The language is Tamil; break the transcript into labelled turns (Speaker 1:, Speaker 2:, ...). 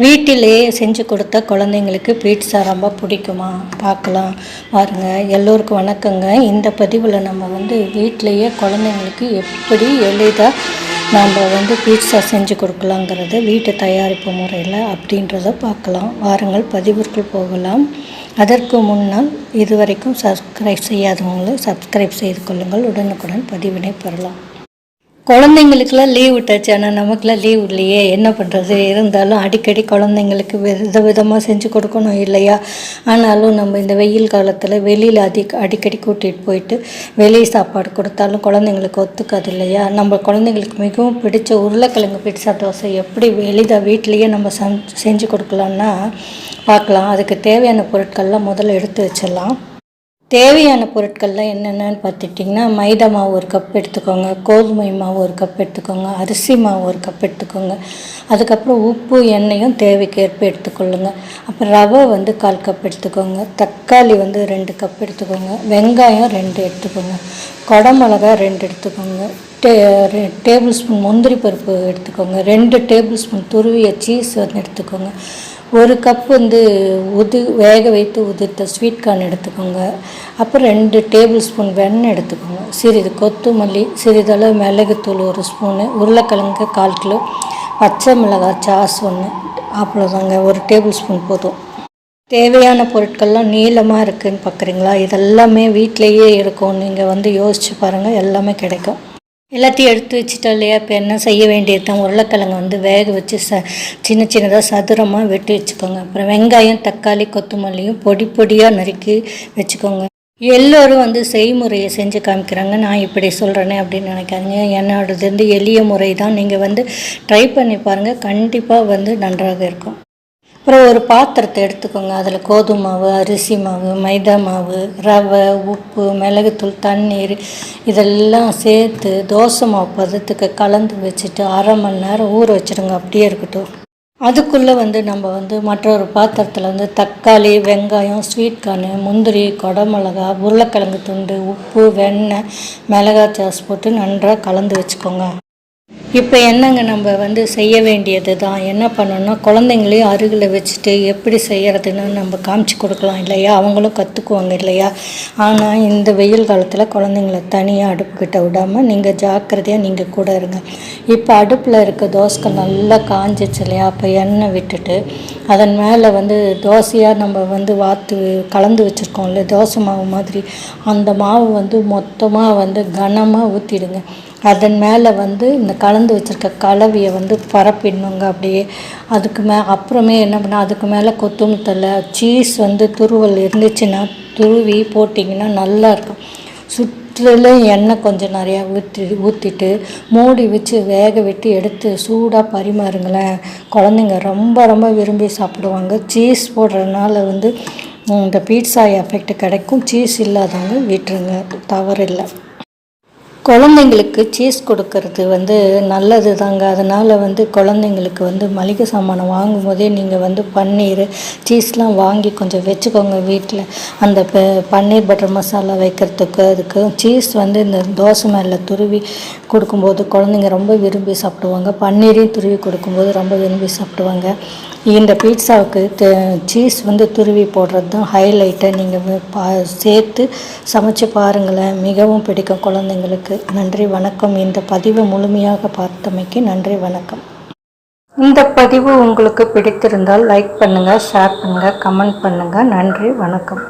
Speaker 1: வீட்டிலே செஞ்சு கொடுத்த குழந்தைங்களுக்கு பீட்சா ரொம்ப பிடிக்குமா? பார்க்கலாம் பாருங்க. எல்லோருக்கும் வணக்கங்க. இந்த பதிவில் நம்ம வீட்டிலையே குழந்தைங்களுக்கு எப்படி எளிதாக நம்ம பீட்சா செஞ்சு கொடுக்கலாங்கிறத வீட்டு தயாரிப்பு முறையில் அப்படின்றத பார்க்கலாம். வாருங்கள் பதிவிற்குள் போகலாம். அதற்கு முன்னால் இதுவரைக்கும் சப்ஸ்கிரைப் செய்யாதவங்களும் சப்ஸ்கிரைப் செய்து கொள்ளுங்கள். உடனுக்குடன் பதிவினை பெறலாம். குழந்தைங்களுக்கெல்லாம் லீவ் விட்டாச்சு, ஆனால் நமக்குலாம் லீவ் இல்லையே, என்ன பண்ணுறது? இருந்தாலும் அடிக்கடி குழந்தைங்களுக்கு விதவிதமாக செஞ்சு கொடுக்கணும் இல்லையா? ஆனாலும் நம்ம இந்த வெயில் காலத்தில் வெளியில் அடிக்கடி கூட்டிகிட்டு போயிட்டு வெளியே சாப்பாடு கொடுத்தாலும் குழந்தைங்களுக்கு ஒத்துக்காது இல்லையா? நம்ம குழந்தைங்களுக்கு மிகவும் பிடிச்ச உருளைக்கிழங்கு பீட்சா தோசை எப்படி எளிதாக வீட்டிலையே நம்ம செஞ்சு கொடுக்கலான்னா பார்க்கலாம். அதுக்கு தேவையான பொருட்கள்லாம் முதல்ல எடுத்து வச்சிடலாம். தேவையான பொருட்கள்லாம் என்னென்னு பார்த்துட்டிங்கன்னா, மைதா மாவு ஒரு கப் எடுத்துக்கோங்க, கோதுமை மாவு ஒரு கப் எடுத்துக்கோங்க, அரிசி மாவு ஒரு கப் எடுத்துக்கோங்க. அதுக்கப்புறம் உப்பு எண்ணெயும் தேவைக்கேற்ப எடுத்துக்கொள்ளுங்க. அப்புறம் ரவை 1/4 கப் எடுத்துக்கோங்க, தக்காளி 2 கப் எடுத்துக்கோங்க, வெங்காயம் 2 எடுத்துக்கோங்க, குடமிளகா 2 எடுத்துக்கோங்க, டேபிள் ஸ்பூன் முந்திரி பருப்பு எடுத்துக்கோங்க, 2 டேபிள் ஸ்பூன் துருவிய சீஸ் எடுத்துக்கோங்க, 1 கப் வேக வைத்து உதிர்த்த ஸ்வீட் கார்ன் எடுத்துக்கோங்க. அப்புறம் 2 டேபிள் ஸ்பூன் வெண்ணெய் எடுத்துக்கோங்க, சிறிது கொத்தமல்லி, சிறிதளவு மிளகுத்தூள் 1 ஸ்பூனு, உருளைக்கிழங்கு 1/4 கிலோ, பச்சை மிளகாய் சாஸ் 1, அவ்வளோதாங்க. 1 டேபிள் ஸ்பூன் போதும். தேவையான பொருட்கள்லாம் நீளமாக இருக்குதுன்னு பார்க்குறீங்களா? இதெல்லாமே வீட்டிலையே இருக்கும். நீங்கள் யோசிச்சு பாருங்கள், எல்லாமே கிடைக்கும். எல்லாத்தையும் எடுத்து வச்சுட்டா இல்லையா? இப்போ என்ன செய்ய வேண்டியது தான், உருளைக்கிழங்கு வேக வச்சு சின்ன சின்னதாக சதுரமாக வெட்டி வச்சுக்கோங்க. அப்புறம் வெங்காயம், தக்காளி, கொத்தமல்லியும் பொடி பொடியாக நறுக்கி வச்சுக்கோங்க. எல்லோரும் செய்முறையை செஞ்சு காமிக்கிறாங்க, நான் இப்படி சொல்கிறேனே அப்படின்னு நினைக்காதீங்க. என்னோடது எளிய முறை தான். நீங்கள் ட்ரை பண்ணி பாருங்கள், கண்டிப்பாக நன்றாக இருக்கும். அப்புறம் ஒரு பாத்திரத்தை எடுத்துக்கோங்க. அதில் கோதுமை மாவு, அரிசி மாவு, மைதா மாவு, ரவை, உப்பு, மிளகுத்தூள், தண்ணீர் இதெல்லாம் சேர்த்து தோசை மாவு பதத்துக்கு கலந்து வச்சுட்டு 1/2 மணி நேரம் ஊற வச்சுடுங்க. அப்படியே இருக்கட்டும். அதுக்குள்ளே நம்ம மற்றொரு பாத்திரத்தில் தக்காளி, வெங்காயம், ஸ்வீட் கார்னு, முந்திரி, குடமிளகா, உருளைக்கிழங்கு துண்டு, உப்பு, வெண்ணெய், மிளகாய் சாஸ் போட்டு நன்றாக கலந்து வச்சுக்கோங்க. இப்போ என்னங்க, நம்ம செய்ய வேண்டியது தான். என்ன பண்ணணும்னா, குழந்தைங்களையும் அருகில் வச்சுட்டு எப்படி செய்கிறதுன்னு நம்ம காமிச்சு கொடுக்கலாம் இல்லையா? அவங்களும் கற்றுக்குவாங்க இல்லையா? ஆனால் இந்த வெயில் காலத்தில் குழந்தைங்கள தனியாக அடுப்புக்கிட்ட விடாமல் நீங்கள் ஜாக்கிரதையாக நீங்கள் கூட இருங்க. இப்போ அடுப்பில் இருக்க தோசை நல்லா காஞ்சிச்சு இல்லையா? அப்போ எண்ணெய் விட்டுட்டு அதன் மேலே தோசையாக நம்ம வாத்து கலந்து வச்சுருக்கோம் இல்லை, தோசை மாவு மாதிரி, அந்த மாவு மொத்தமாக கனமாக ஊற்றிடுங்க. அதன் மேலே இந்த கலந்து வச்சுருக்க கலவையை பரப்பிடணுங்க அப்படியே. அப்புறமே என்ன பண்ணால் அதுக்கு மேலே கொத்தமல்லி தழை, சீஸ் துருவல் இருந்துச்சுன்னா துருவி போட்டிங்கன்னா நல்லாயிருக்கும். சுற்றிலும் எண்ணெய் கொஞ்சம் நிறையா ஊற்றிட்டு மூடி வச்சு வேக விட்டு எடுத்து சூடாக பரிமாறுங்களேன். குழந்தைங்க ரொம்ப ரொம்ப விரும்பி சாப்பிடுவாங்க. சீஸ் போடுறதுனால இந்த பீட்சா எஃபெக்ட் கிடைக்கும். சீஸ் இல்லாதவங்க விட்டுருங்க, தவறில்லை. குழந்தைங்களுக்கு சீஸ் கொடுக்கறது நல்லது தாங்க. அதனால் குழந்தைங்களுக்கு மளிகை சாமானம் வாங்கும் போதே நீங்கள் பன்னீர், சீஸ்லாம் வாங்கி கொஞ்சம் வச்சுக்கோங்க வீட்டில். அந்த பன்னீர் பட்டர் மசாலா வைக்கிறதுக்கு அதுக்கு சீஸ் இந்த தோசை மேலே துருவி கொடுக்கும்போது குழந்தைங்க ரொம்ப விரும்பி சாப்பிடுவாங்க. பன்னீரையும் துருவி கொடுக்கும்போது ரொம்ப விரும்பி சாப்பிடுவாங்க. இந்த பீட்சாவுக்கு சீஸ் துருவி போடுறது தான் ஹைலைட்டை. நீங்கள் சேர்த்து சமைச்சு பாருங்களேன், மிகவும் பிடிக்கும் குழந்தைங்களுக்கு. நன்றி, வணக்கம். இந்த பதிவை முழுமையாக பார்த்தமைக்கு நன்றி, வணக்கம். இந்த பதிவு உங்களுக்கு பிடித்திருந்தால் லைக் பண்ணுங்கள், ஷேர் பண்ணுங்கள், கமெண்ட் பண்ணுங்கள். நன்றி, வணக்கம்.